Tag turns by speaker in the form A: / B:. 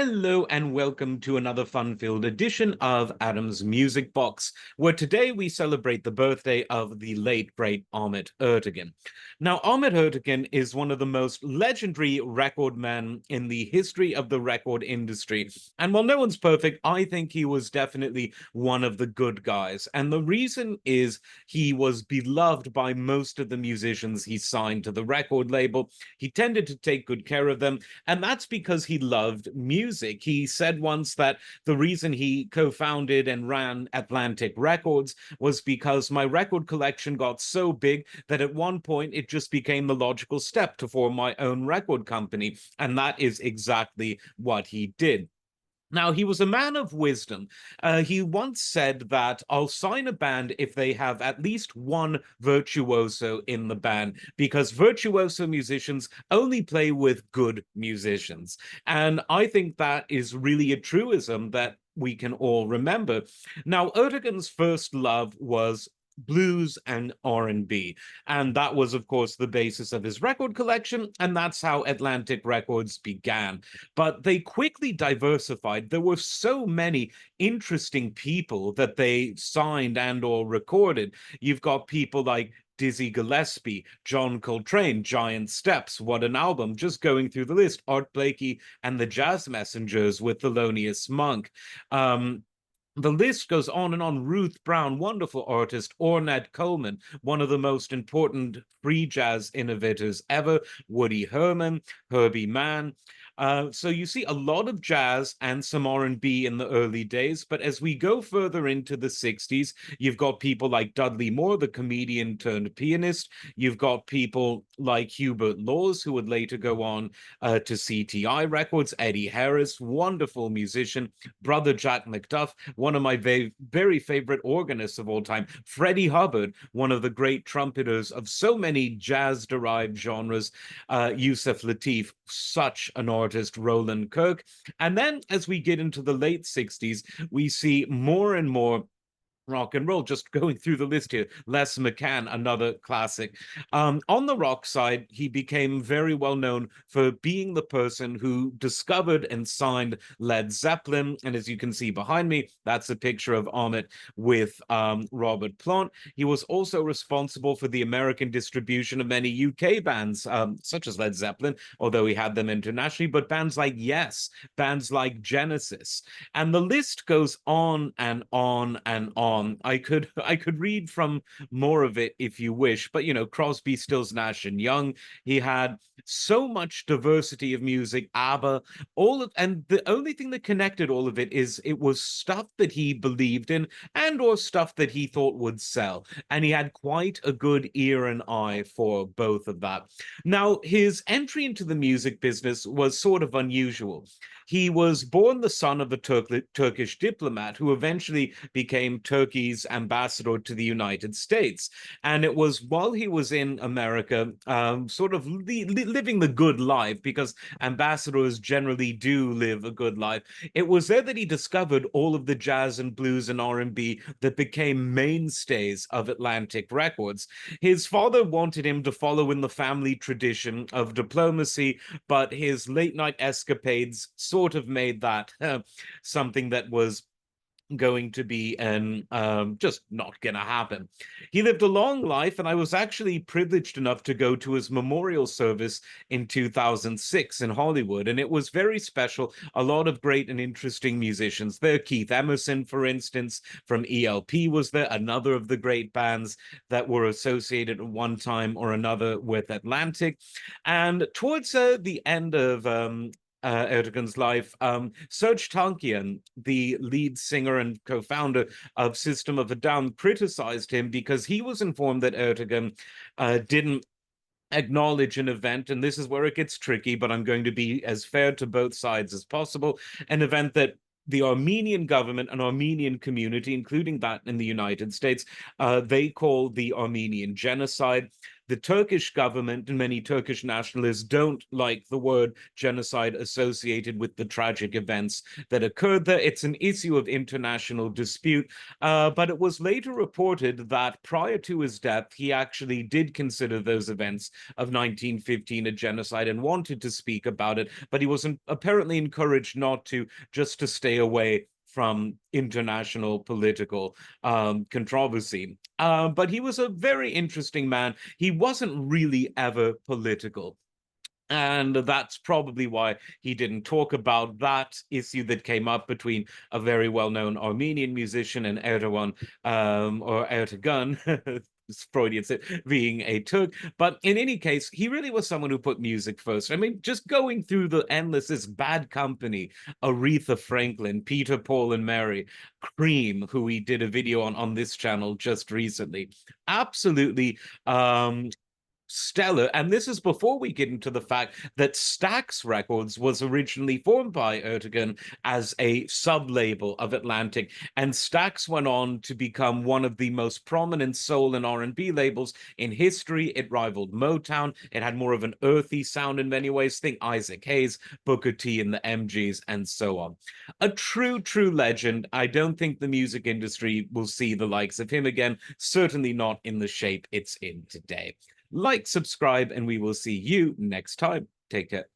A: Hello and welcome to another fun-filled edition of Adam's Music Box, where today we celebrate the birthday of the late, great Ahmet Ertegun. Now, Ahmet Ertegun is one of the most legendary record men in the history of the record industry. And while no one's perfect, I think he was definitely one of the good guys. And the reason is he was beloved by most of the musicians he signed to the record label. He tended to take good care of them, and that's because he loved music. He said once that the reason he co-founded and ran Atlantic Records was because my record collection got so big that at one point it just became the logical step to form my own record company. And that is exactly what he did. Now, he was a man of wisdom. He once said that I'll sign a band if they have at least one virtuoso in the band, because virtuoso musicians only play with good musicians. And I think that is really a truism that we can all remember. Now, Ertegun's first love was blues and R&B, and that was, of course, the basis of his record collection, and that's how Atlantic Records began. But they quickly diversified. There were so many interesting people that they signed and or recorded. You've got people like Dizzy Gillespie, John Coltrane, Giant Steps, what an album, just going through the list, Art Blakey and the Jazz Messengers with Thelonious Monk. The list goes on and on. Ruth Brown, wonderful artist. Ornette Coleman, one of the most important free jazz innovators ever. Woody Herman, Herbie Mann. So you see a lot of jazz and some R&B in the early days, but as we go further into the 60s, you've got people like Dudley Moore, the comedian turned pianist. You've got people like Hubert Laws, who would later go on to CTI Records. Eddie Harris, wonderful musician. Brother Jack McDuff, one of my very favorite organists of all time. Freddie Hubbard, one of the great trumpeters of so many jazz-derived genres. Yusef Lateef, such an artist. Roland Kirk. And then as we get into the late 60s, we see more and more rock and roll. Just going through the list here, Les McCann, another classic. On the rock side, he became very well known for being the person who discovered and signed Led Zeppelin. And as you can see behind me, that's a picture of Ahmet with Robert Plant. He was also responsible for the American distribution of many UK bands, such as Led Zeppelin, although he had them internationally, but bands like Yes, bands like Genesis. And the list goes on and on and on. I could read from more of it if you wish, but you know, Crosby, Stills, Nash and Young. He had so much diversity of music, ABBA, and the only thing that connected all of it is it was stuff that he believed in and or stuff that he thought would sell. And he had quite a good ear and eye for both of that. Now, his entry into the music business was sort of unusual. He was born the son of a Turkish diplomat who eventually became Turkey's ambassador to the United States. And it was while he was in America, sort of living the good life, because ambassadors generally do live a good life. It was there that he discovered all of the jazz and blues and R&B that became mainstays of Atlantic Records. His father wanted him to follow in the family tradition of diplomacy, but his late night escapades sort of made that something that was going to be just not going to happen. He lived a long life, and I was actually privileged enough to go to his memorial service in 2006 in Hollywood, and it was very special. A lot of great and interesting musicians there. Keith Emerson, for instance, from ELP was there, another of the great bands that were associated at one time or another with Atlantic. And towards the end of Ertegun's life, Serj Tankian, the lead singer and co-founder of System of a Down, criticized him because he was informed that Ertegun didn't acknowledge an event, and this is where it gets tricky, but I'm going to be as fair to both sides as possible, an event that the Armenian government and Armenian community, including that in the United States, they call the Armenian Genocide. the Turkish government and many Turkish nationalists don't like the word genocide associated with the tragic events that occurred there. It's an issue of international dispute, but it was later reported that prior to his death, he actually did consider those events of 1915 a genocide and wanted to speak about it, but he was apparently encouraged not to, just to stay away from international political controversy. But he was a very interesting man. He wasn't really ever political. And that's probably why he didn't talk about that issue that came up between a very well-known Armenian musician and Erdogan, or Ertegun, Freudian being a Turk. But in any case, he really was someone who put music first. I mean, just going through the endless, this Bad Company, Aretha Franklin, Peter, Paul, and Mary, Cream, who we did a video on this channel just recently. Absolutely stellar. And this is before we get into the fact that Stax Records was originally formed by Ertegun as a sub-label of Atlantic, and Stax went on to become one of the most prominent soul and R&B labels in history. It rivaled Motown. It had more of an earthy sound in many ways. Think Isaac Hayes, Booker T and the MGs, and so on. A true legend. I don't think the music industry will see the likes of him again, certainly not in the shape it's in today. Like, subscribe, and we will see you next time. Take care.